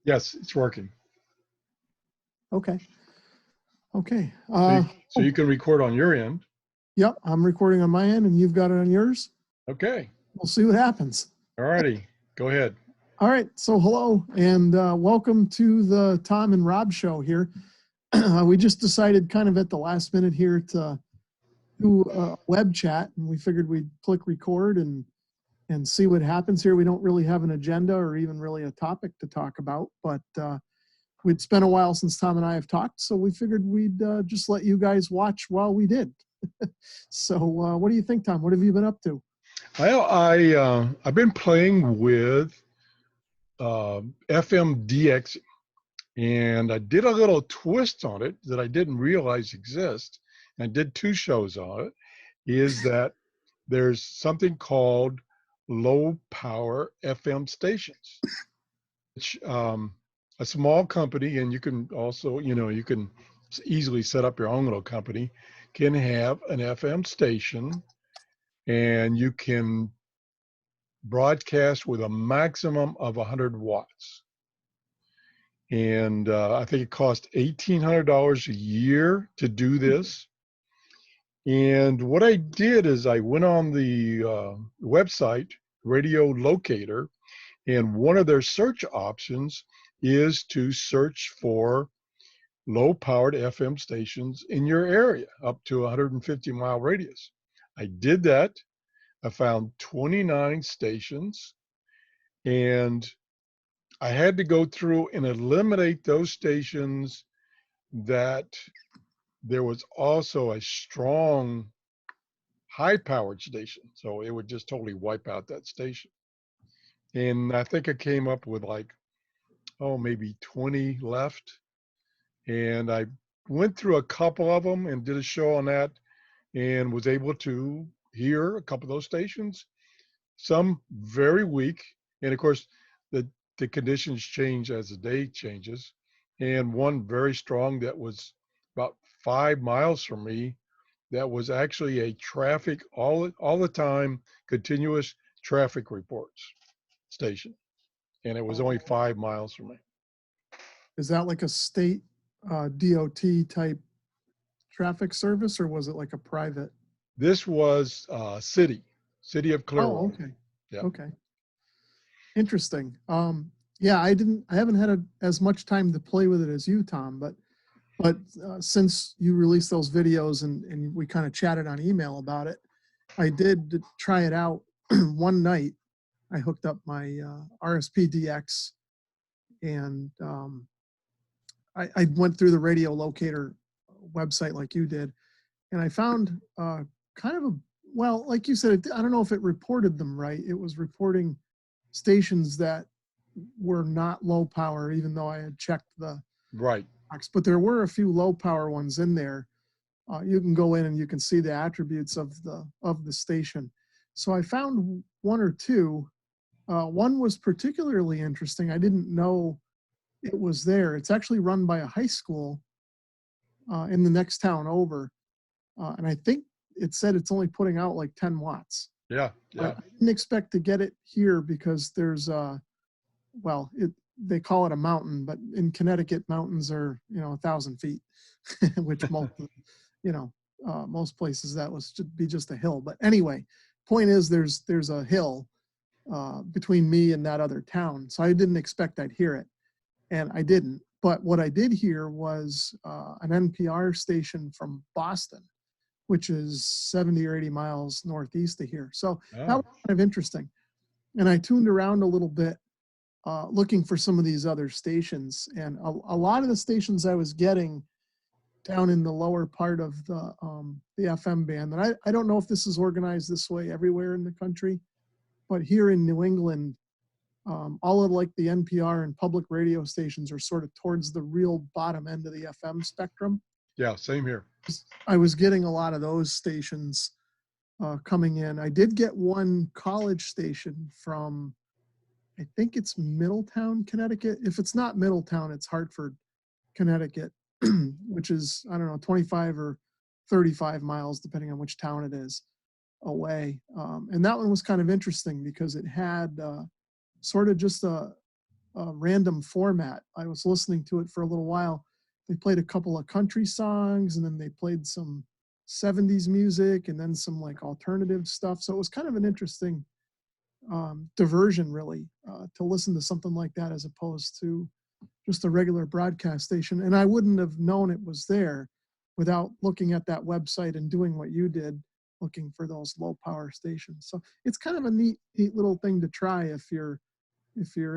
Yes, it's working. Okay. Okay. So you can record on your end. Yep, I'm recording on my end and you've got it on yours. Okay. We'll see what happens. All righty. Go ahead. All right. So hello and welcome to the Tom and Rob show here. We just decided kind of at the last minute here to do a web chat, and we figured we'd click record and see what happens here. We don't really have an agenda or even really a topic to talk about, but we'd spent a while since Tom and I have talked, so we figured we'd just let you guys watch while we did. So what do you think, Tom? What have you been up to? Well, I've been playing with FMDX, and I did a little twist on it that I didn't realize exists. I did 2 shows on it. Is that there's something called low power FM stations, which a small company, and you can also, you can easily set up your own little company, can have an FM station, and you can broadcast with a maximum of 100 watts. And I think it cost $1,800 a year to do this. And what I did is I went on the website, Radio Locator, and one of their search options is to search for low-powered FM stations in your area, up to 150-mile radius. I did that. I found 29 stations, and I had to go through and eliminate those stations that there was also a strong high-powered station, so it would just totally wipe out that station. And I think I came up with like, maybe 20 left. And I went through a couple of them and did a show on that and was able to hear a couple of those stations, some very weak. And of course, the conditions change as the day changes. And one very strong that was about 5 miles from me, that was actually a traffic, all the time, continuous traffic reports station. And it was only 5 miles from me. Is that like a state DOT type traffic service, or was it like a private? This was city of Clearwater. Oh, okay. Yeah. Okay. Interesting. Yeah, I haven't had as much time to play with it as you, Tom, but since you released those videos and we kind of chatted on email about it, I did try it out one night. I hooked up my RSPDX and I went through the Radio Locator website like you did, and I found kind of well, like you said, I don't know if it reported them right. It was reporting stations that were not low power, even though I had checked the right box. But there were a few low power ones in there. You can go in and you can see the attributes of the station. So I found 1 or 2. One was particularly interesting. I didn't know it was there. It's actually run by a high school in the next town over. And I think it said it's only putting out like 10 watts. Yeah. I didn't expect to get it here because there's they call it a mountain, but in Connecticut, mountains are 1,000 feet, which most places that should be just a hill. But anyway, point is there's a hill between me and that other town, so I didn't expect I'd hear it, and I didn't. But what I did hear was an NPR station from Boston, which is 70 or 80 miles northeast of here. So that was kind of interesting. And I tuned around a little bit looking for some of these other stations. And a lot of the stations I was getting down in the lower part of the FM band. And I don't know if this is organized this way everywhere in the country, but here in New England, all of like the NPR and public radio stations are sort of towards the real bottom end of the FM spectrum. Yeah, same here. I was getting a lot of those stations coming in. I did get one college station from, I think it's Middletown, Connecticut. If it's not Middletown, it's Hartford, Connecticut, which is, I don't know, 25 or 35 miles, depending on which town it is, away. And that one was kind of interesting because it had sort of just a random format. I was listening to it for a little while. They played a couple of country songs, and then they played some 70s music, and then some like alternative stuff. So it was kind of an interesting diversion, really, to listen to something like that as opposed to just a regular broadcast station. And I wouldn't have known it was there without looking at that website and doing what you did, looking for those low power stations. So it's kind of a neat little thing to try if you're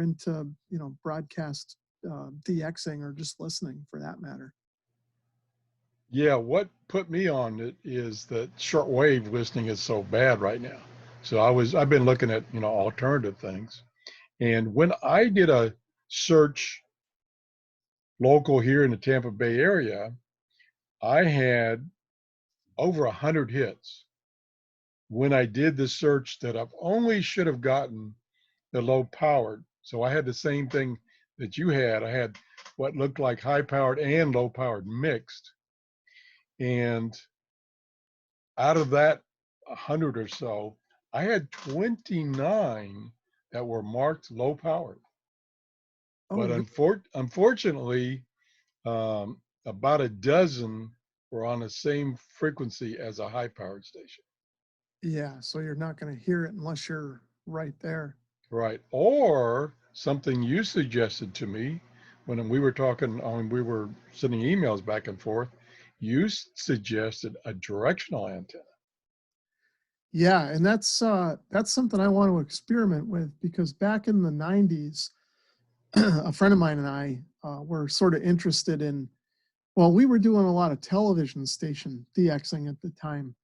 into, you know, broadcast DXing or just listening for that matter. Yeah, what put me on it is that shortwave listening is so bad right now. So I've been looking at, you know, alternative things. And when I did a search local here in the Tampa Bay area, I had over 100 hits. When I did the search that I've only should have gotten the low powered. So I had the same thing that you had. I had what looked like high powered and low powered mixed. And out of that 100 or so, I had 29 that were marked low powered. But Oh, unfortunately, about a dozen were on the same frequency as a high powered station. yeah. So you're not going to hear it unless you're right there. Right. Or something you suggested to me when we were talking, we were sending emails back and forth, you suggested a directional antenna. Yeah, and that's something I want to experiment with, because back in the 90s, a friend of mine and I were sort of interested in, well, we were doing a lot of television station DXing at the time.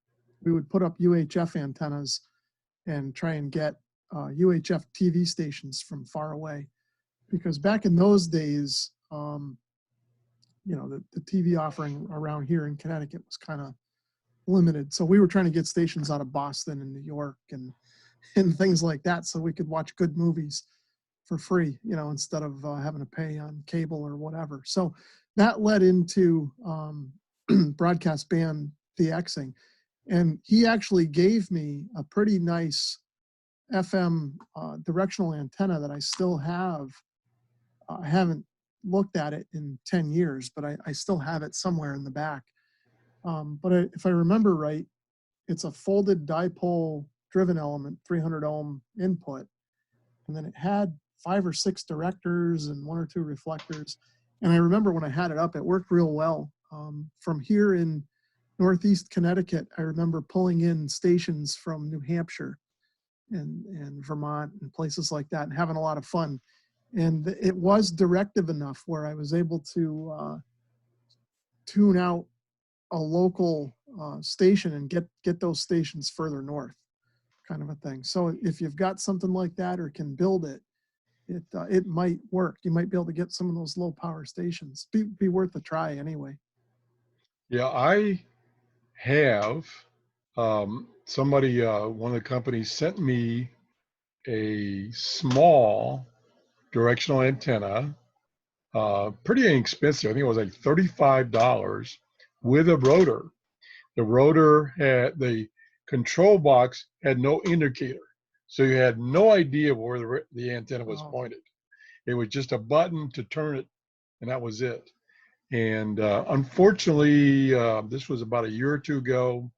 We would put up UHF antennas and try and get UHF TV stations from far away, because back in those days, you know, the TV offering around here in Connecticut was kind of limited. So we were trying to get stations out of Boston and New York and things like that, so we could watch good movies for free, you know, instead of having to pay on cable or whatever. So that led into broadcast band DXing. And he actually gave me a pretty nice FM directional antenna that I still have. I haven't looked at it in 10 years, but I still have it somewhere in the back. But if I remember right, it's a folded dipole driven element, 300 ohm input. And then it had 5 or 6 directors and 1 or 2 reflectors. And I remember when I had it up, it worked real well. From here in Northeast Connecticut, I remember pulling in stations from New Hampshire and Vermont and places like that and having a lot of fun. And it was directive enough where I was able to tune out a local station and get those stations further north, kind of a thing. So if you've got something like that or can build it, it might work. You might be able to get some of those low power stations. Be worth a try anyway. Yeah, I have somebody, one of the companies sent me a small directional antenna, pretty inexpensive. I think it was like $35 with a rotor. The rotor had, the control box had no indicator. So you had no idea where the antenna was pointed. It was just a button to turn it, and that was it. And unfortunately, this was about a year or two ago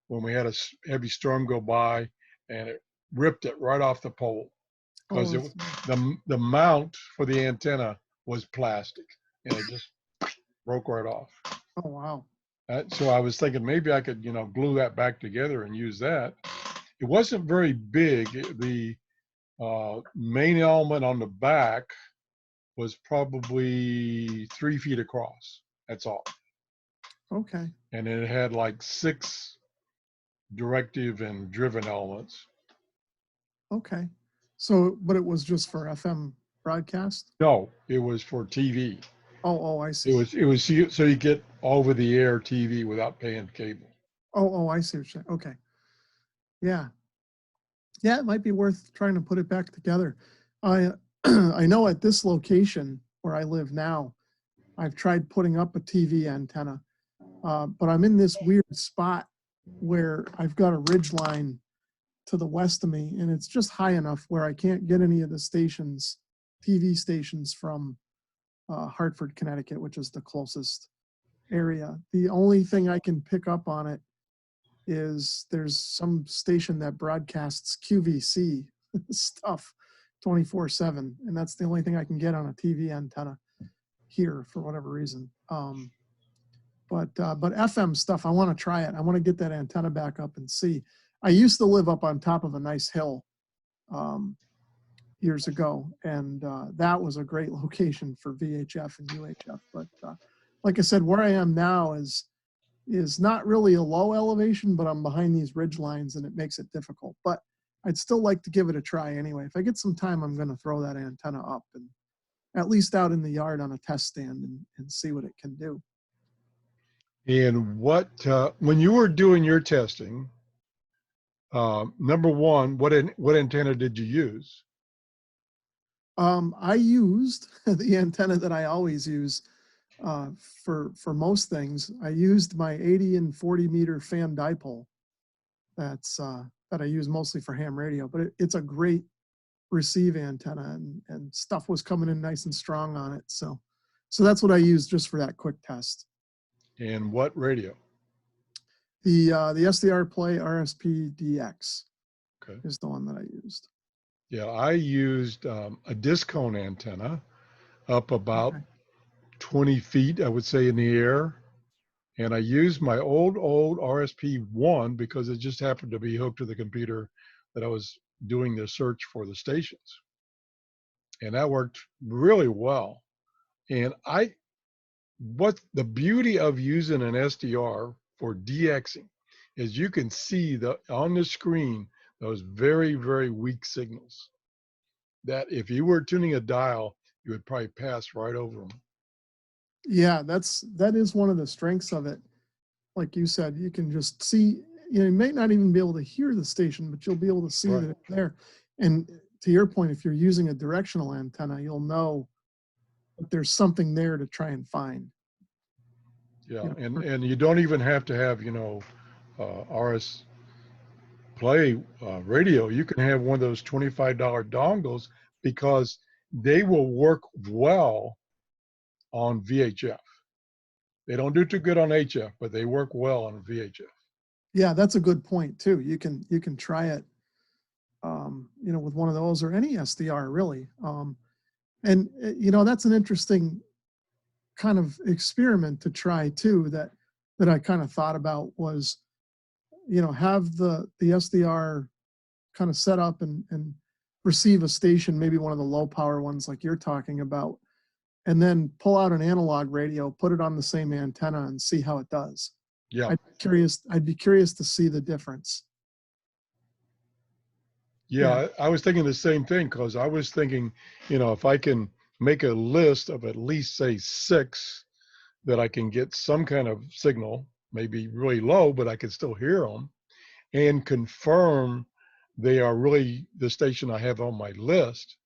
when we had a heavy storm go by, and it ripped it right off the pole, because the mount for the antenna was plastic, and it just broke right off. Oh, wow. So I was thinking maybe I could, you know, glue that back together and use that. It wasn't very big. The main element on the back was probably 3 feet across. That's all. Okay. And it had like 6 directive and driven elements. Okay. So, but it was just for FM broadcast? No, it was for TV. Oh, I see. It was so you get over the air TV without paying cable. Oh, I see what you're saying. Okay. Yeah. Yeah, it might be worth trying to put it back together. I I know at this location where I live now, I've tried putting up a TV antenna, but I'm in this weird spot where I've got a ridge line to the west of me, and it's just high enough where I can't get any of the station's TV stations from Hartford, Connecticut, which is the closest area. The only thing I can pick up on it is there's some station that broadcasts QVC stuff 24/7, and that's the only thing I can get on a TV antenna here for whatever reason. But FM stuff, I want to try it. I want to get that antenna back up and see. I used to live up on top of a nice hill years ago, and that was a great location for VHF and UHF. But like I said, where I am now is not really a low elevation, but I'm behind these ridge lines, and it makes it difficult. But I'd still like to give it a try anyway. If I get some time, I'm going to throw that antenna up and at least out in the yard on a test stand and see what it can do. And what, when you were doing your testing, number one, what antenna did you use? I used the antenna that I always use for most things. I used my 80 and 40 meter fan dipole. That I use mostly for ham radio, but it's a great receive antenna, and stuff was coming in nice and strong on it. So that's what I used just for that quick test. And what radio? The SDR Play RSP DX Okay. is the one that I used. Yeah, I used a disc cone antenna up about 20 feet, I would say, in the air. And I used my old RSP-1 because it just happened to be hooked to the computer that I was doing the search for the stations. And that worked really well. And what the beauty of using an SDR for DXing is you can see on the screen those very, very weak signals that if you were tuning a dial, you would probably pass right over them. Yeah, that is one of the strengths of it. Like you said, you can just see, you may not even be able to hear the station, but you'll be able to see that it's there. And to your point, if you're using a directional antenna, you'll know that there's something there to try and find. Yeah, and you don't even have to have, RS Play radio. You can have one of those $25 dongles because they will work well on VHF. They don't do too good on HF, but they work well on VHF. Yeah, that's a good point too. You can try it, with one of those or any SDR really. And that's an interesting kind of experiment to try too. That I kind of thought about was, have the SDR kind of set up and receive a station, maybe one of the low power ones like you're talking about, and then pull out an analog radio, put it on the same antenna and see how it does. Yeah. I'd be curious to see the difference. Yeah, I was thinking the same thing because I was thinking, if I can make a list of at least say 6 that I can get some kind of signal, maybe really low, but I can still hear them, and confirm they are really the station I have on my list,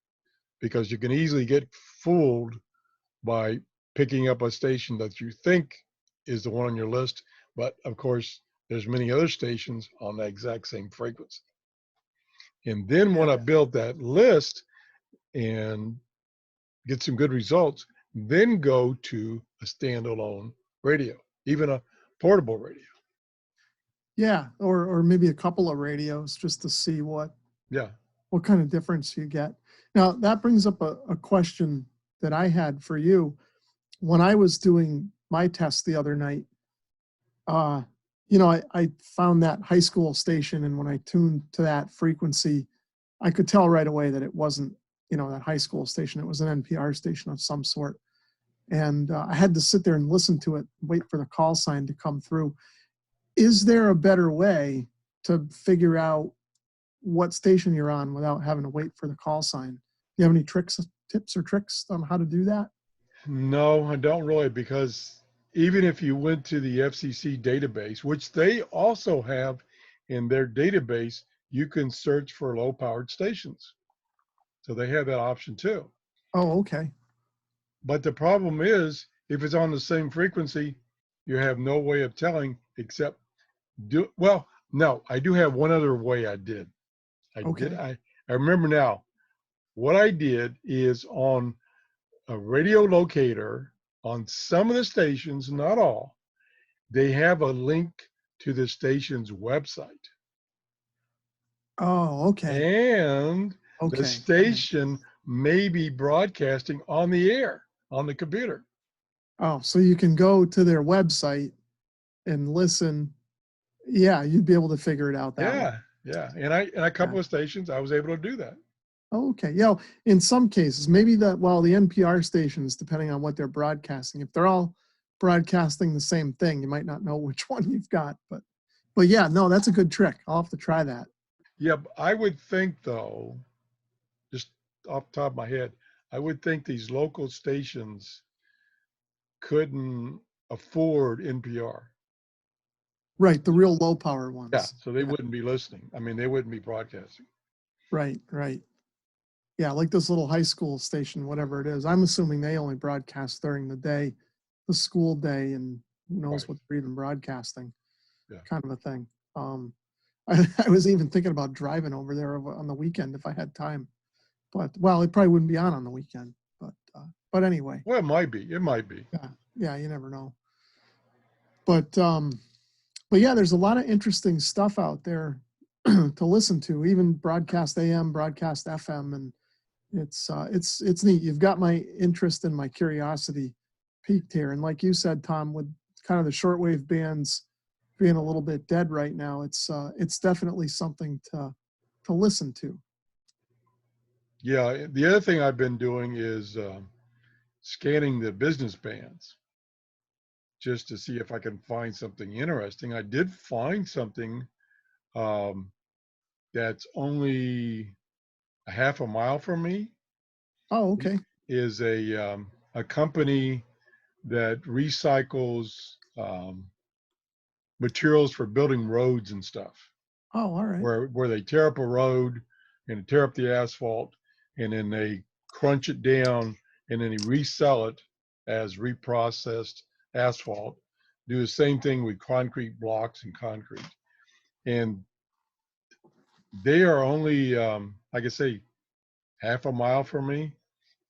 because you can easily get fooled by picking up a station that you think is the one on your list, but of course there's many other stations on the exact same frequency. And then when I built that list and get some good results, then go to a standalone radio, even a portable radio. Yeah, or maybe a couple of radios just to see what kind of difference you get. Now that brings up a question that I had for you. When I was doing my test the other night, I found that high school station, and when I tuned to that frequency, I could tell right away that it wasn't, that high school station. It was an NPR station of some sort. And I had to sit there and listen to it, wait for the call sign to come through. Is there a better way to figure out what station you're on without having to wait for the call sign? Do you have any tips or tricks on how to do that? No, I don't really, because even if you went to the FCC database, which they also have in their database, you can search for low-powered stations. So they have that option too. Oh, okay. But the problem is, if it's on the same frequency, you have no way of telling except no, I do have one other way I did. I remember now. what I did is on a radio locator on some of the stations, not all, they have a link to the station's website. Oh, okay. And the Okay. station may be broadcasting on the air, on the computer. Oh, so you can go to their website and listen. Yeah, you'd be able to figure it out that way. Yeah, yeah. And a couple of stations, I was able to do that. Okay. Yeah. In some cases, maybe the NPR stations, depending on what they're broadcasting, if they're all broadcasting the same thing, you might not know which one you've got. But yeah, no, that's a good trick. I'll have to try that. Yeah, I would think though, just off the top of my head, I would think these local stations couldn't afford NPR. Right. The real low power Yeah, ones. so they wouldn't be listening. I mean, they wouldn't be broadcasting. Right. Right. Yeah. Like this little high school station, whatever it is. I'm assuming they only broadcast during the day, the school day, and who knows what they're even broadcasting. Yeah. Kind of a thing. I was even thinking about driving over there on the weekend if I had time, but well, it probably wouldn't be on the weekend. But anyway. Well, it might be. It might be. Yeah, you never know. But yeah, there's a lot of interesting stuff out there to listen to, even broadcast AM, broadcast FM, and it's neat. You've got my interest and my curiosity peaked here, and like you said, Tom, with kind of the shortwave bands being a little bit dead right now, it's definitely something to listen to. Yeah, the other thing I've been doing is scanning the business bands just to see if I can find something interesting. I did find something that's only a half a mile from me. Oh, okay. Is a company that recycles materials for building roads and stuff. Oh, all right. Where they tear up a road and tear up the asphalt, and then they crunch it down, and then they resell it as reprocessed asphalt. Do the same thing with concrete blocks and concrete. And they are only, like I say, half a mile from me,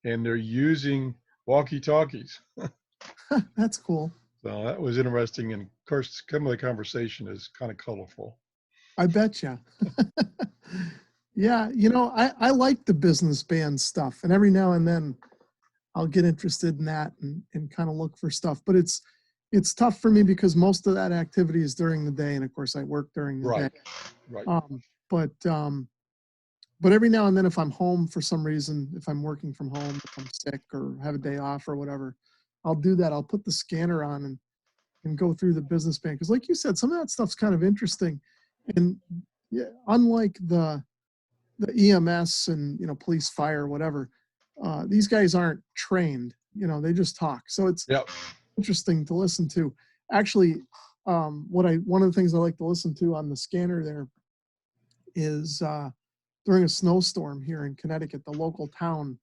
and they're using walkie-talkies. That's cool. So that was interesting. And of course, some of the conversation is kind of colorful. I bet you. Yeah, I like the business band stuff, and every now and then I'll get interested in that and kind of look for stuff. But it's tough for me because most of that activity is during the day, and of course I work during the day. Right. But every now and then, if I'm home for some reason, if I'm working from home, if I'm sick or have a day off or whatever, I'll do that. I'll put the scanner on and go through the business band, because like you said, some of that stuff's kind of interesting. And yeah, unlike the EMS and police, fire, whatever, these guys aren't trained. They just talk. So it's interesting to listen to. Actually, one of the things I like to listen to on the scanner there is during a snowstorm here in Connecticut, the local town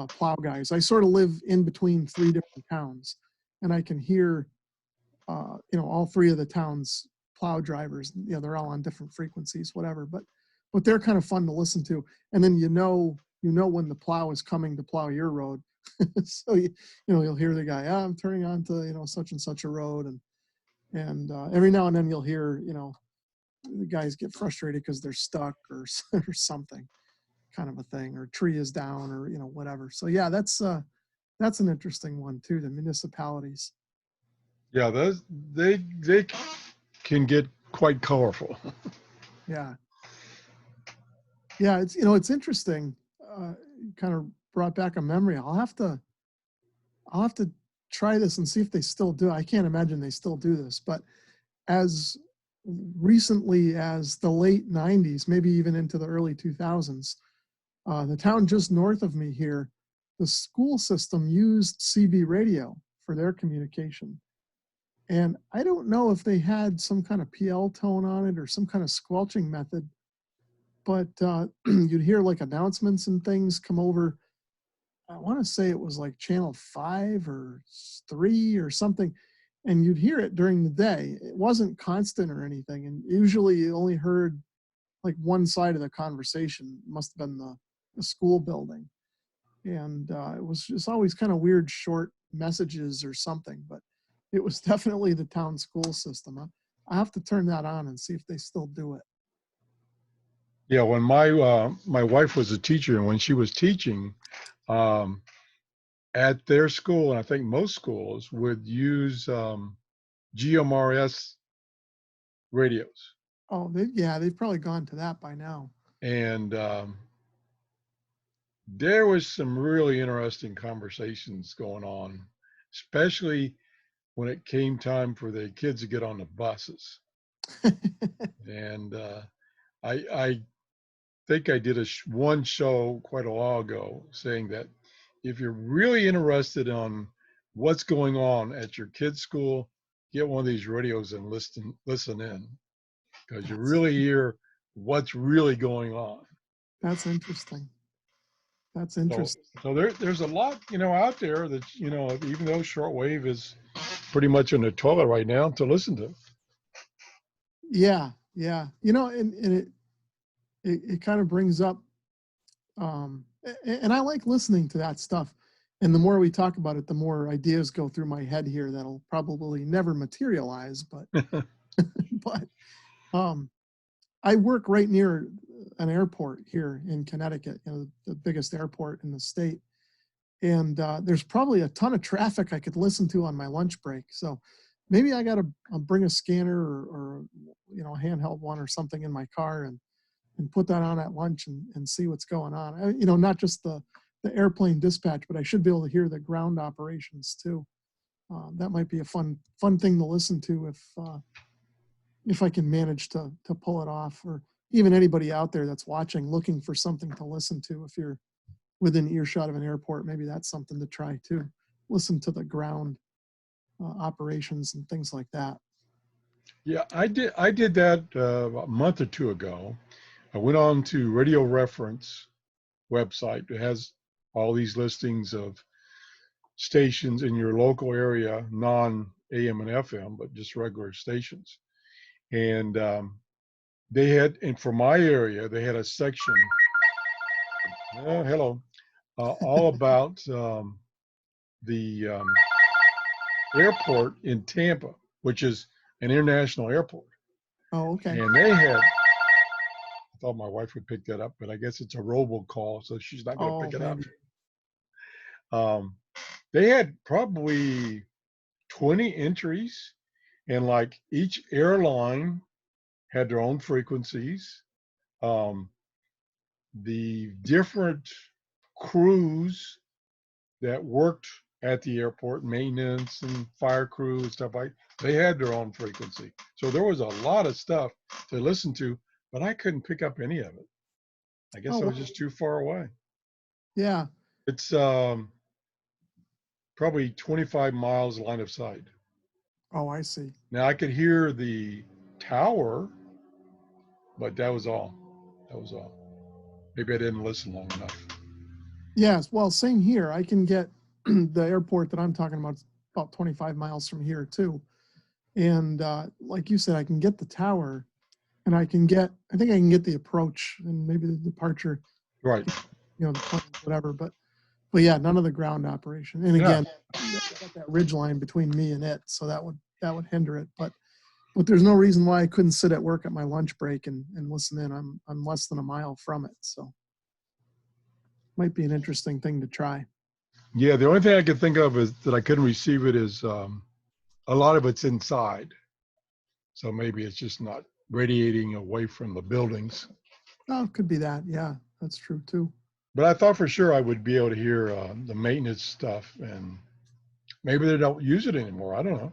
plow guys. I sort of live in between 3 different towns, and I can hear all 3 of the towns plow drivers. They're all on different frequencies, whatever, but they're kind of fun to listen to. And then when the plow is coming to plow your road. So you'll hear the guy, I'm turning on to such and such a road, and every now and then you'll hear the guys get frustrated because they're stuck or something, kind of a thing, or tree is down, or whatever. So yeah, that's an interesting one too, the municipalities. Yeah, they can get quite colorful. Yeah, it's interesting. Kind of brought back a memory. I'll have to try this and see if they still do. I can't imagine they still do this, but as recently as the late 90s, maybe even into the early 2000s, the town just north of me here, the school system used CB radio for their communication. And I don't know if they had some kind of PL tone on it or some kind of squelching method, but you'd hear like announcements and things come over. I want to say it was like channel 5 or 3 or something. And you'd hear it during the day. It wasn't constant or anything. And usually you only heard like one side of the conversation. It must have been a school building. And it was just always kind of weird short messages or something, but it was definitely the town school system. I have to turn that on and see if they still do it. Yeah, when my wife was a teacher, and when she was teaching um, at their school, and I think most schools would use GMRS radios, Oh, yeah, they've probably gone to that by now. and there was some really interesting conversations going on, especially when it came time for the kids to get on the buses. And I think I did one show quite a while ago saying that if you're really interested on what's going on at your kid's school, get one of these radios and listen in, because you really hear what's really going on. That's interesting. That's So, interesting. so there's a lot, out there that, even though shortwave is pretty much in the toilet right now, to listen to. Yeah, yeah. And it kind of brings up, and I like listening to that stuff. And the more we talk about it, the more ideas go through my head here that'll probably never materialize. But, but I work right near an airport here in Connecticut, the biggest airport in the state. And there's probably a ton of traffic I could listen to on my lunch break. So maybe I got to bring a scanner or a handheld one or something in my car and put that on at lunch and see what's going on. Not just the airplane dispatch, but I should be able to hear the ground operations too. That might be a fun thing to listen to if I can manage to pull it off, or even anybody out there that's watching looking for something to listen to. If you're within earshot of an airport, maybe that's something to try too. Listen to the ground operations and things like that. Yeah, I did that a month or two ago. I went on to Radio Reference website. It has all these listings of stations in your local area, non-AM and FM, but just regular stations. And they had, and for my area, they had a section, hello, all about the airport in Tampa, which is an international airport. Oh, okay. And they had, I thought my wife would pick that up, but I guess it's a robocall, so she's not going to pick it maybe. up. They had probably 20 entries, and like each airline had their own frequencies. The different crews that worked at the airport, maintenance and fire crew and stuff they had their own frequency. So there was a lot of stuff to listen to, but I couldn't pick up any of it. I guess I was just too far away. Yeah. It's probably 25 miles line of sight. Oh, I see. Now I could hear the tower, but that was all. That was all. Maybe I didn't listen long enough. Yes. Well, same here. I can get the airport that I'm talking about about 25 miles from here too. And like you said, I can get the tower, and I think I can get the approach and maybe the departure. Right. The plane, whatever. But yeah, none of the ground operation. And again, got that ridge line between me and it, so that would hinder it. But there's no reason why I couldn't sit at work at my lunch break and listen in. I'm less than a mile from it, so might be an interesting thing to try. Yeah, the only thing I could think of is that I couldn't receive it is a lot of it's inside, so maybe it's just not radiating away from the buildings. Oh, it could be that. Yeah, that's true too. But I thought for sure I would be able to hear the maintenance stuff, and maybe they don't use it anymore. I don't know.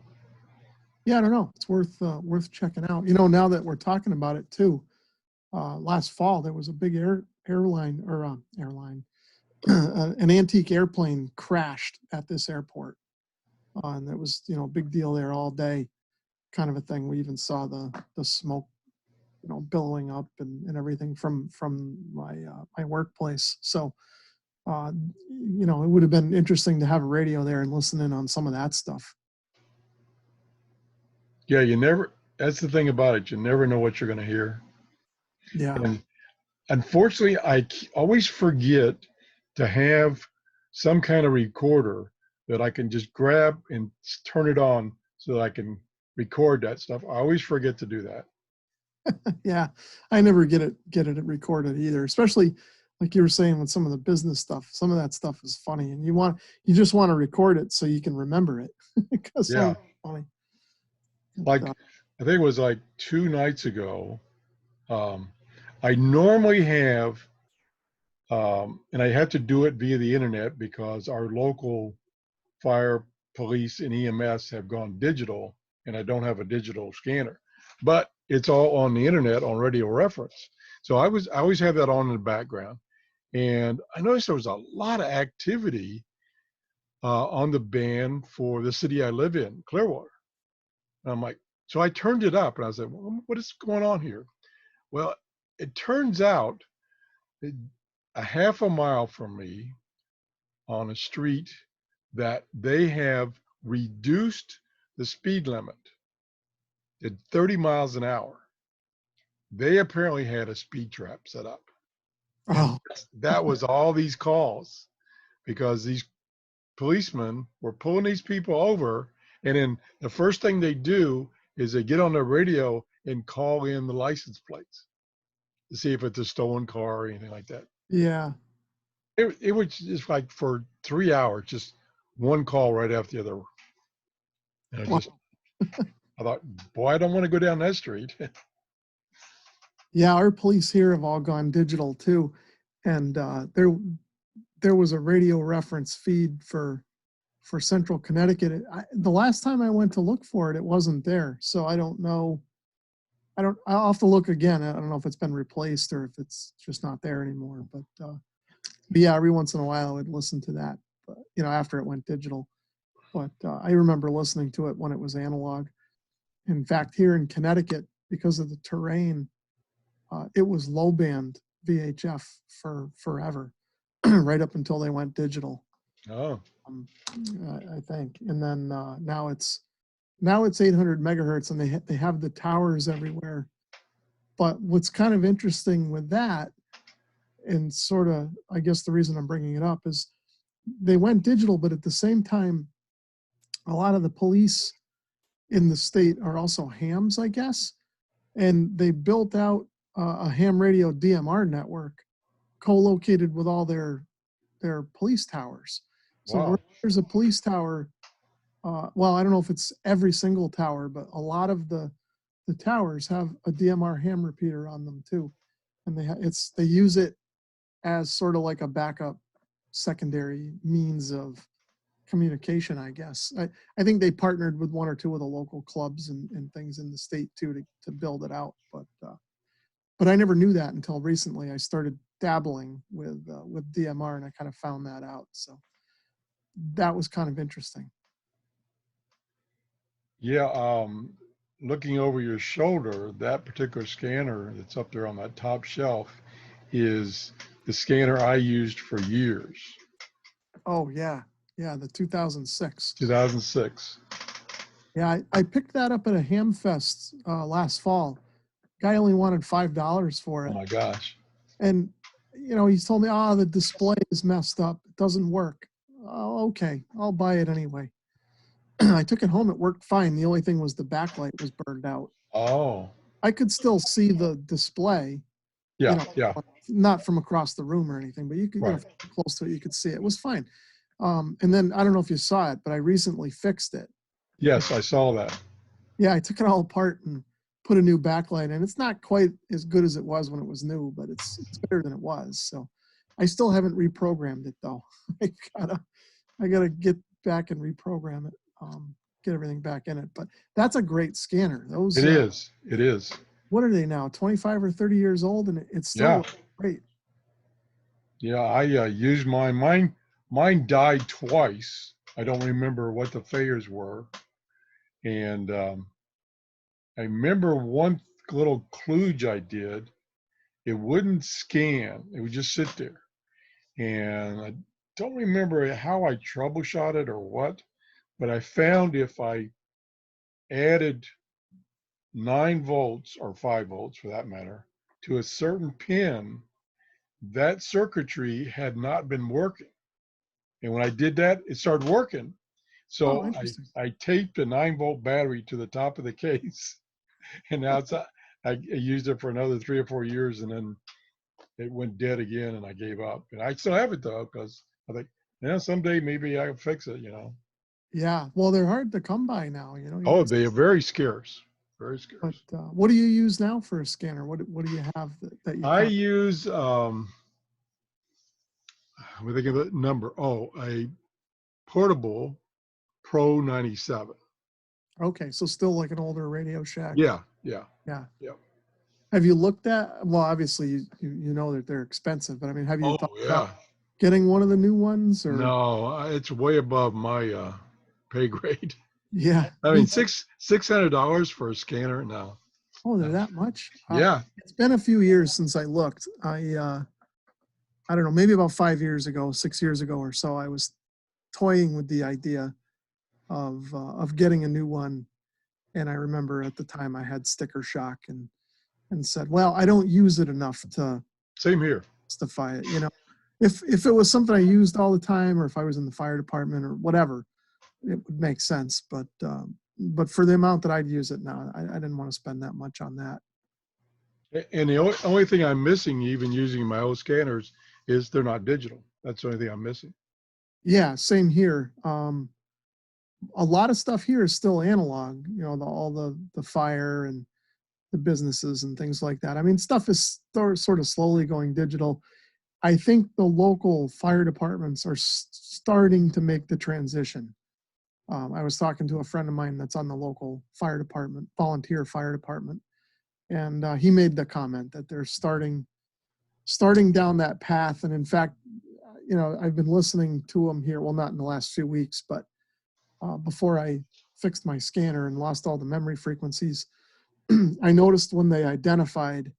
Yeah, I don't know. It's worth checking out. Now that we're talking about it too, last fall there was a big airline, an antique airplane crashed at this airport, and that was a big deal there all day, kind of a thing. We even saw the smoke, billowing up and everything from my workplace. So it would have been interesting to have a radio there and listen in on some of that stuff. Yeah, that's the thing about it. You never know what you're going to hear. Yeah. unfortunately, always forget to have some kind of recorder that I can just grab and turn it on so that I can record that stuff. I always forget to do that. Yeah, I never get it recorded either, especially like you were saying with some of the business stuff. Some of that stuff is funny, and you just want to record it so you can remember it because some of Yeah. it's funny. Like, I think it was like 2 nights ago. Um, I normally have, and I have to do it via the internet because our local fire, police, and EMS have gone digital, and I don't have a digital scanner. But it's all on the internet on radio reference. So I always have that on in the background. And I noticed there was a lot of activity on the band for the city I live in, Clearwater. And I'm like, so I turned it up and I was like, well, what is going on here? Well, it turns out that a half a mile from me on a street that they have reduced the speed limit to 30 miles an hour. They apparently had a speed trap set up. And Oh, that was all these calls because these policemen were pulling these people over. And then the first thing they do is they get on the radio and call in the license plates to see if it's a stolen car or anything like that. yeah. It was just like for 3 hours, just one call right after the other. And Wow. I thought, boy, I don't want to go down that street. Yeah, our police here have all gone digital too, and there was a radio reference feed for Central Connecticut. The last time I went to look for it, it wasn't there. So I don't know. I'll have to look again. I don't know if it's been replaced or if it's just not there anymore. But yeah, every once in a while I would listen to that. But, after it went digital. But I remember listening to it when it was analog. In fact, here in Connecticut, because of the terrain, it was low band VHF for forever, right up until they went digital. Oh, I think, and then now it's 800 megahertz, and they have the towers everywhere. But what's kind of interesting with that, and sort of, I guess the reason I'm bringing it up is they went digital, but at the same time, a lot of the police in the state are also hams, I guess, and they built out a ham radio DMR network co-located with all their police towers. So where wow. there's a police tower, well, I don't know if it's every single tower, but a lot of the towers have a DMR ham repeater on them too, and they use it as sort of like a backup secondary means of communication, I guess. I think they partnered with one or two of the local clubs and things in the state too to build it out, but I never knew that until recently. I started dabbling with DMR, and I kind of found that out. So that was kind of interesting. Yeah, looking over your shoulder, that particular scanner that's up there on that top shelf is the scanner I used for years, Oh yeah, the 2006. 2006. Yeah, I picked that up at a ham fest last fall. Guy only wanted $5 for Oh it, my gosh. and he told me, the display is messed up, it doesn't work. Oh, okay, I'll buy it anyway. I took it home, it worked fine. The only thing was the backlight was burned out. Oh, I could still see the display, you yeah, know, yeah, not from across the room or anything, but you could, right. close to it, you could see it. It was fine. And then I don't know if you saw it, but I recently fixed it. Yes, I saw that. Yeah, I took it all apart and put a new backlight in. It's not quite as good as it was when it was new, but it's better than it was. So I still haven't reprogrammed it though. I gotta get back and reprogram it, get everything back in it. But that's a great scanner. Those It is. It is. what are they now? 25 or 30 years old, and it's Yeah, still great. yeah. I used mine. Mine died twice. I don't remember what the failures were, and I remember one little kludge I did. It wouldn't scan. It would just sit there. And I don't remember how I troubleshot it or what, but I found if I added 9 volts or 5 volts for that matter to a certain pin, that circuitry had not been working. And when I did that, it started working. Oh, So interesting. I taped a 9-volt battery to the top of the case, and now I used it for another 3 or 4 years, and then it went dead again, and I gave up. And I still have it though, because I think, yeah, someday maybe I can fix it, you know. Yeah. Well, they're hard to come by now, you know. Oh, they are very scarce, very But scarce. what do you use now for a scanner? What do you have that you I kind use, what they give it number? Oh, a portable Pro 97. okay, so still like an older Radio Shack. Yeah, yeah, Yeah. yeah. Have you looked at, well, obviously you know that they're expensive, but I mean, have you Oh, thought about yeah. getting one of the new ones or? No, it's way above my pay grade. Yeah, I me mean, too. $600 for a scanner? No, Oh, they're no. that much? Yeah. It's been a few years since I looked. I don't know, maybe about 5 years ago, 6 years ago or so, I was toying with the idea of getting a new one. And I remember at the time I had sticker shock and said, well, I don't use it enough to Same here. justify it. You know, if it was something I used all the time, or if I was in the fire department or whatever, it would make sense. But for the amount that I'd use it now, I didn't want to spend that much on that. And the only thing I'm missing, even using my old scanners, is they're not digital. That's the only thing I'm missing. Yeah, same here. A lot of stuff here is still analog. You know, all the fire and the businesses and things like that. I mean, stuff is sort of slowly going digital. I think the local fire departments are starting to make the transition. I was talking to a friend of mine that's on the local fire department, volunteer fire department, and he made the comment that they're starting down that path. And in fact, you know, I've been listening to them here. Well, not in the last few weeks, but before I fixed my scanner and lost all the memory frequencies, I noticed when they identified,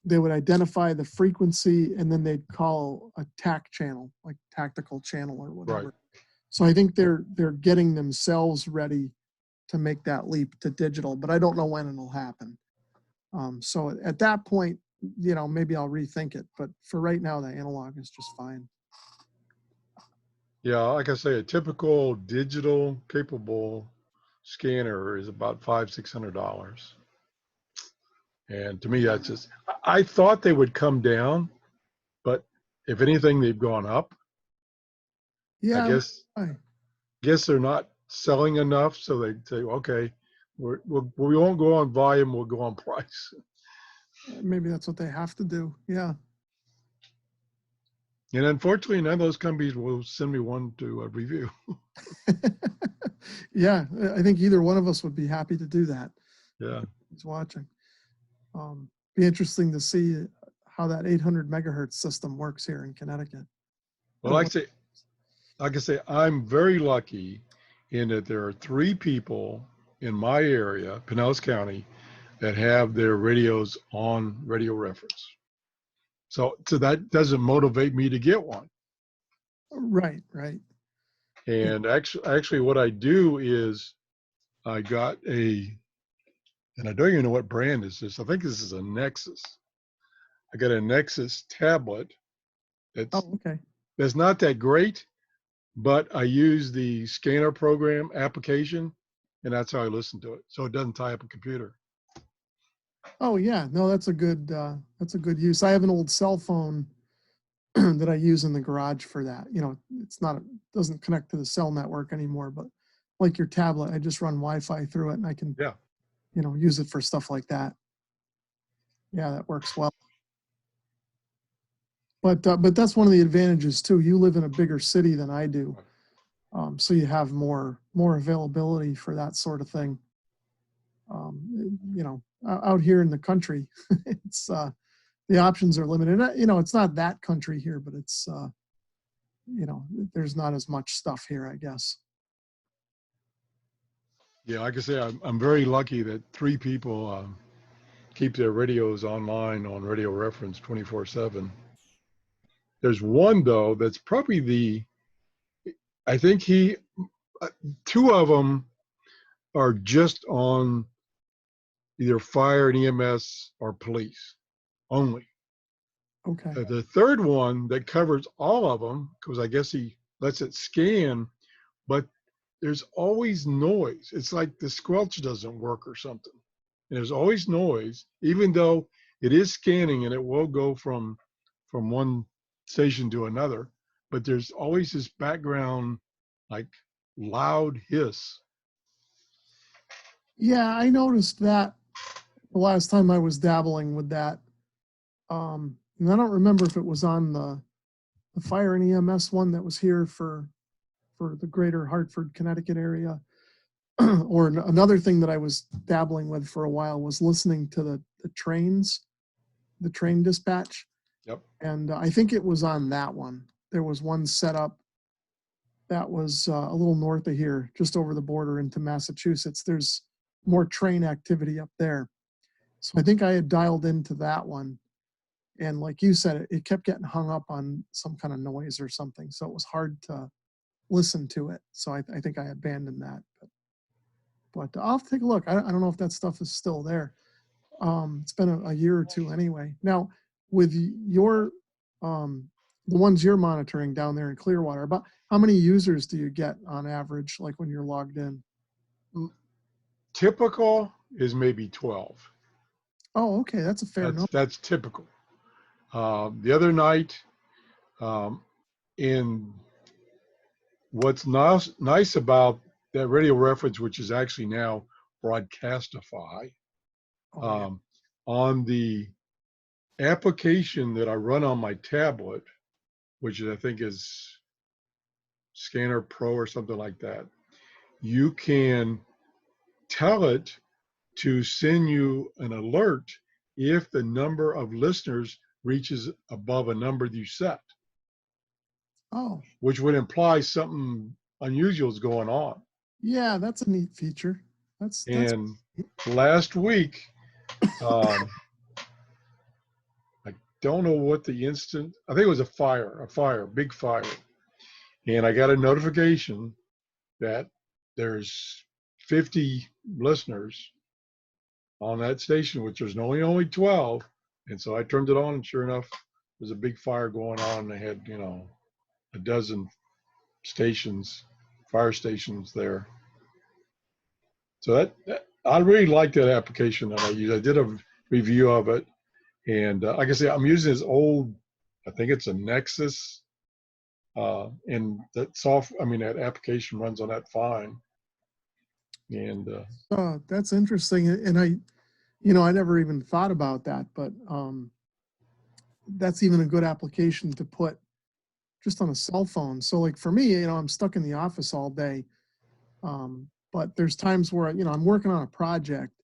they would identify the frequency and then they'd call a TAC channel, like tactical channel or whatever. Right. So I think they're getting themselves ready to make that leap to digital, but I don't know when it'll happen. So at that point, you know, maybe I'll rethink it. But for right now, the analog is just fine. Yeah, like I say, a typical digital capable scanner is about $500-600. And to me, that's just, I thought they would come down, but if anything, they've gone up. I Yeah. guess they're not selling enough, so they say, okay, we won't go on volume, we'll go on price. Maybe that's what they have to do. Yeah. And unfortunately, none of those companies will send me one to review. Yeah, I think either one of us would be happy to do that. Yeah. He's watching. Be interesting to see how that 800 megahertz system works here in Connecticut. Well, like I say, I'm very lucky in that there are 3 people in my area, Pinellas County, that have their radios on radio reference. So that doesn't motivate me to get one. Right, right. And actually what I do is I got and I don't even know what brand is this. I think this is a Nexus. I got a Nexus tablet that's okay. not that great, but I use the scanner program application, and that's how I listen to it. So it doesn't tie up a computer. Oh yeah, no, that's a good use. I have an old cell phone that I use in the garage for that. You know, doesn't connect to the cell network anymore, but like your tablet, I just run Wi-Fi through it and I can, you know, use it for stuff like that. Yeah, that works well. But that's one of the advantages too. You live in a bigger city than I do, so you have more availability for that sort of thing. You know, out here in the country, it's the options are limited. You know, it's not that country here, but it's you know, there's not as much stuff here, I guess. Yeah, like I say, I'm very lucky that 3 people keep their radios online on radio reference 24/7. There's one though that's probably I think 2 of them are just on either fire and EMS or police only. Okay. The third one that covers all of them, because I guess he lets it scan, but there's always noise. It's like the squelch doesn't work or something. And there's always noise, even though it is scanning and it will go from one station to another. But there's always this background, like loud hiss. Yeah, I noticed that the last time I was dabbling with that. And I don't remember if it was on the Fire and EMS one that was here for the greater Hartford, Connecticut area. Or another thing that I was dabbling with for a while was listening to the trains, the train dispatch. Yep. And I think it was on that one. There was one set up that was a little north of here, just over the border into Massachusetts. There's more train activity up there. So I think I had dialed into that one. And like you said, it kept getting hung up on some kind of noise or something. So it was hard to listen to it. So I think I abandoned that. But I'll have to take a look. I don't know if that stuff is still there. It's been a year or two anyway. Now, with your, the ones you're monitoring down there in Clearwater, about how many users do you get on average, like when you're logged in? Typical is maybe 12. Oh, okay. That's a fair number. That's typical. The other night, in what's nice about that radio reference, which is actually now Broadcastify, on the application that I run on my tablet, which I think is Scanner Pro or something like that, you can tell it to send you an alert if the number of listeners reaches above a number you set. Oh. Which would imply something unusual is going on. Yeah, that's a neat feature. That's and last week, I don't know what the instant, I think it was a big fire. And I got a notification that there's 50 listeners on that station, which there's only 12. And so I turned it on, and sure enough, there's a big fire going on. And they had, a dozen stations, fire stations there. So that I really like that application that I use. I did a review of it, and like I say, I'm using this old, I think it's a Nexus, and that application runs on that fine. And that's interesting. And I never even thought about that, but that's even a good application to put just on a cell phone. So like for me, I'm stuck in the office all day. But there's times where, I'm working on a project,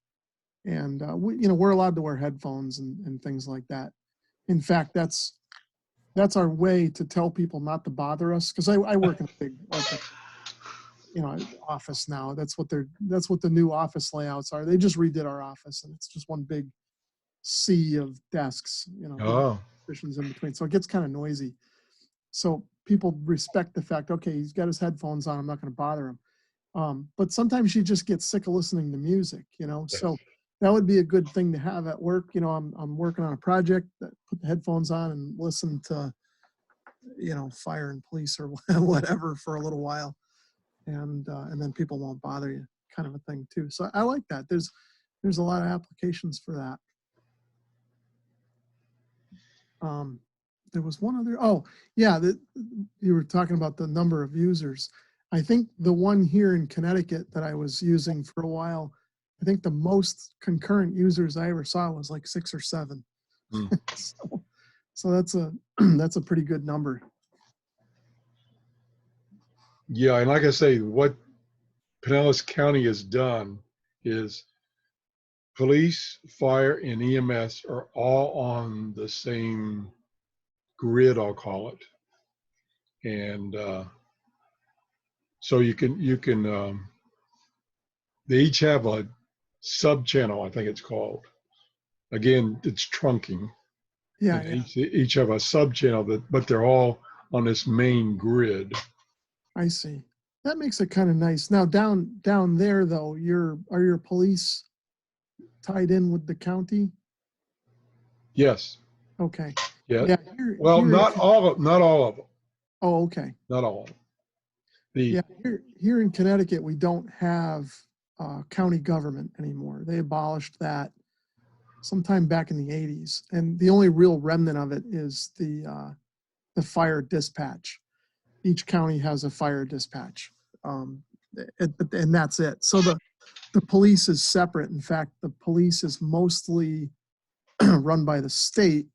and we're allowed to wear headphones and things like that. In fact, that's our way to tell people not to bother us. Cause I work in a big, office now. That's what the new office layouts are. They just redid our office, and it's just one big sea of desks, positions in between. So it gets kind of noisy. So people respect the fact, okay, he's got his headphones on, I'm not going to bother him. But sometimes you just get sick of listening to music, so that would be a good thing to have at work. I'm working on a project, that put the headphones on and listen to, fire and police or whatever for a little while. And then people won't bother you, kind of a thing too. So I like that. There's a lot of applications for that. There was one other, you were talking about the number of users. I think the one here in Connecticut that I was using for a while, I think the most concurrent users I ever saw was like 6 or 7. So that's a pretty good number. Yeah, and like I say, what Pinellas County has done is police, fire, and EMS are all on the same grid, I'll call it. And so you can they each have a sub channel, I think it's called. Again, it's trunking. Yeah. Each have a sub channel, but they're all on this main grid. I see. That makes it kind of nice. Now down there though, are your police tied in with the county? Yes. Okay. Yeah. Yeah, Well, not all of them. oh, okay. Not all of them. The Yeah, here in Connecticut, we don't have county government anymore. They abolished that sometime back in the 80s. And the only real remnant of it is the fire dispatch. Each county has a fire dispatch. And that's it. So the police is separate. In fact, the police is mostly run by the state.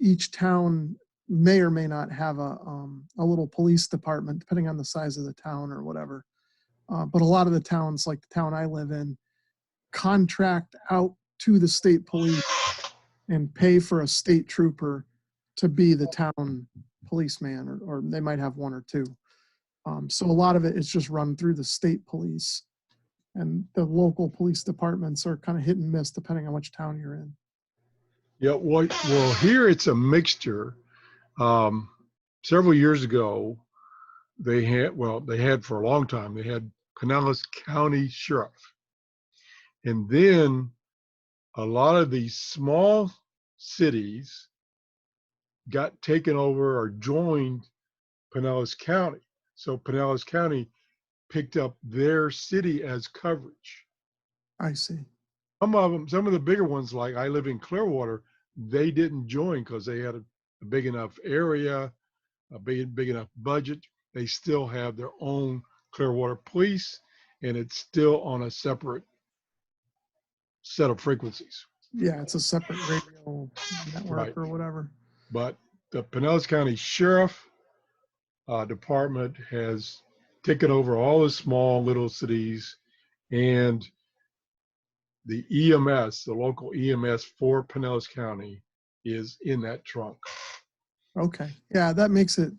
Each town may or may not have a little police department, depending on the size of the town or whatever. But a lot of the towns, like the town I live in, contract out to the state police and pay for a state trooper to be the town policeman, or they might have one or two. So a lot of it is just run through the state police, and the local police departments are kind of hit and miss depending on which town you're in. Yeah, well, here it's a mixture. Several years ago, they had for a long time, they had Pinellas County Sheriff. And then a lot of these small cities got taken over or joined Pinellas County. So Pinellas County picked up their city as coverage. I see. Some of the bigger ones, like I live in Clearwater, they didn't join because they had a big enough area, a big enough budget. They still have their own Clearwater police, and it's still on a separate set of frequencies. Yeah, it's a separate radio network Right. or whatever. But the Pinellas County Sheriff Department has taken over all the small little cities, and the EMS, the local EMS for Pinellas County, is in that trunk. Okay. Yeah, that makes it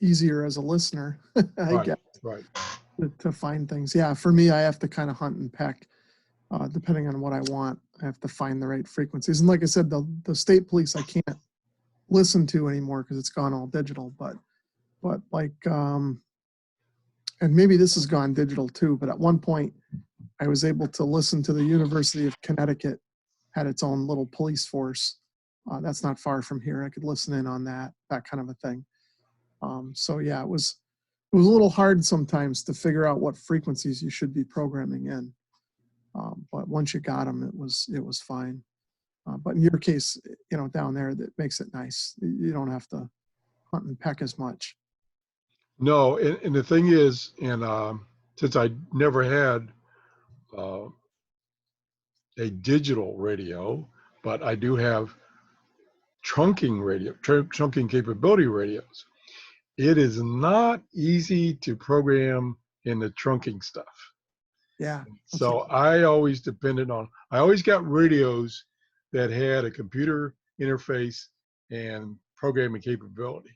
easier as a listener, I guess, Right. to find things. Yeah, for me, I have to kind of hunt and peck, depending on what I want. I have to find the right frequencies. And like I said, the state police I can't listen to anymore because it's gone all digital. But like, and maybe this has gone digital too, but at one point I was able to listen to the University of Connecticut had its own little police force. That's not far from here. I could listen in on that kind of a thing. So yeah, it was a little hard sometimes to figure out what frequencies you should be programming in. But once you got them, it was fine. But in your case, down there, that makes it nice. You don't have to hunt and peck as much. No, and the thing is, and since I never had a digital radio, but I do have trunking capability radios. It is not easy to program in the trunking stuff. Yeah. So I always got radios that had a computer interface and programming capability.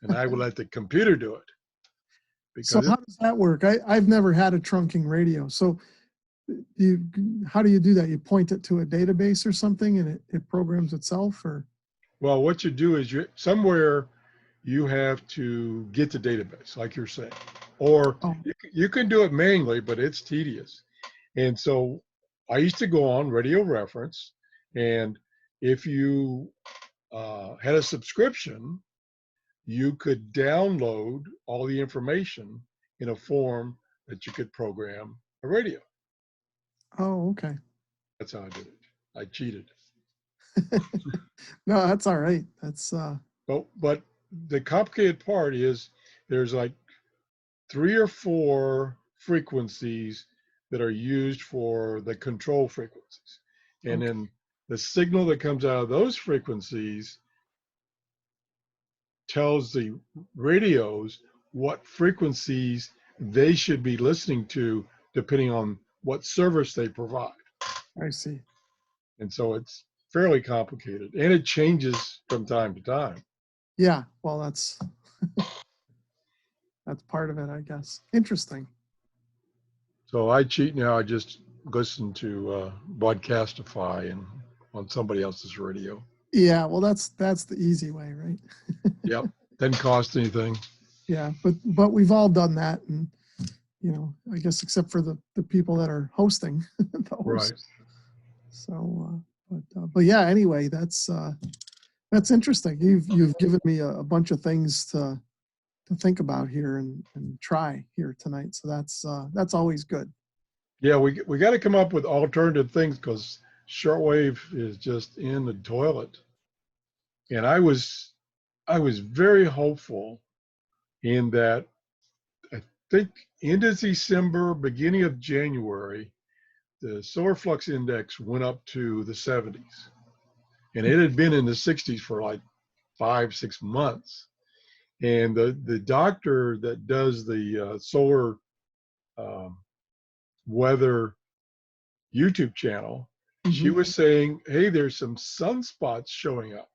And I would let the computer do it. So how does that work? I've never had a trunking radio. So how do you do that? You point it to a database or something and it programs itself, or? Well, what you do is somewhere you have to get the database, like you're saying, or you can do it manually, but it's tedious. And so I used to go on Radio Reference, and if you had a subscription, you could download all the information in a form that you could program a radio. Oh, okay. That's how I did it. I cheated. No, that's all right. That's but the complicated part is there's like 3 or 4 frequencies that are used for the control frequencies. And then the signal that comes out of those frequencies tells the radios what frequencies they should be listening to depending on what service they provide. I see. And so it's fairly complicated, and it changes from time to time. Yeah, well, that's part of it, I guess. Interesting. So I cheat now. I just listen to Broadcastify and on somebody else's radio. Yeah, well, that's the easy way, right? Yep, doesn't cost anything. Yeah, but we've all done that, and I guess except for the people that are hosting. Right. So, but yeah. Anyway, that's That's interesting. You've given me a bunch of things to think about here and try here tonight. So that's always good. Yeah, we got to come up with alternative things because shortwave is just in the toilet. And I was very hopeful in that I think end of December, beginning of January, the solar flux index went up to the 70s. And it had been in the 60s for like 5-6 months. And the doctor that does the solar weather YouTube channel, she was saying, hey, there's some sunspots showing up.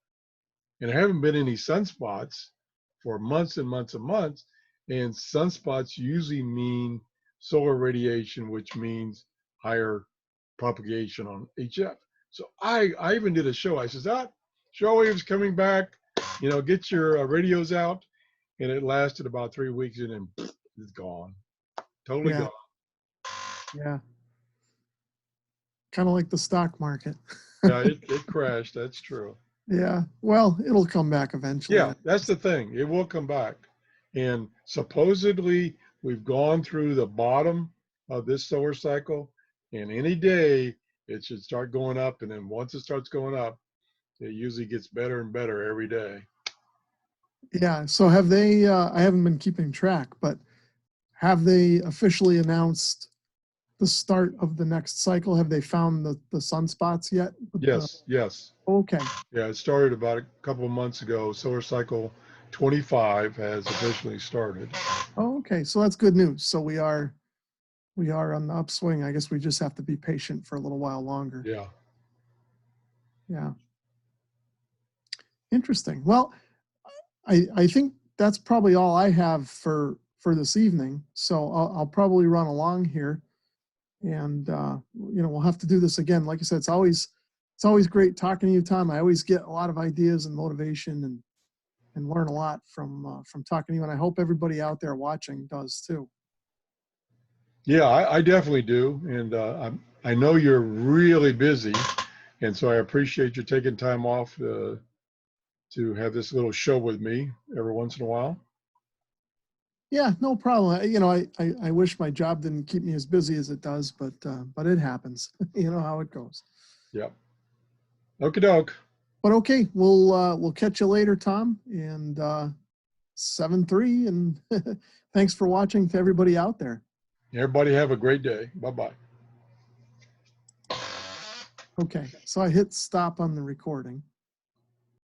And there haven't been any sunspots for months and months and months. And sunspots usually mean solar radiation, which means higher propagation on HF. So I even did a show. I says, shortwave's coming back, get your radios out. And it lasted about 3 weeks and then it's gone. Totally Yeah. gone. Yeah. Kind of like the stock market. Yeah, it crashed. That's true. Yeah. Well, it'll come back eventually. Yeah, that's the thing. It will come back. And supposedly we've gone through the bottom of this solar cycle, and any day it should start going up. And then once it starts going up, it usually gets better and better every day. Yeah. So have they, I haven't been keeping track, but have they officially announced the start of the next cycle? Have they found the sunspots yet? Yes, yes. Okay. Yeah, it started about a couple of months ago. Solar cycle 25 has officially started. Oh, okay. So that's good news. So we are on the upswing. I guess we just have to be patient for a little while longer. Yeah. Yeah. Interesting. Well, I think that's probably all I have for this evening. So I'll probably run along here, and we'll have to do this again. Like I said, it's always great talking to you, Tom. I always get a lot of ideas and motivation and learn a lot from talking to you. And I hope everybody out there watching does too. Yeah, I definitely do. And I know you're really busy. And so I appreciate you taking time off to have this little show with me every once in a while. Yeah, no problem. I wish my job didn't keep me as busy as it does, but it happens. You know how it goes. Yep. Okie doke. But okay, we'll catch you later, Tom, and 7-3, and thanks for watching to everybody out there. Everybody have a great day. Bye-bye. Okay, so I hit stop on the recording.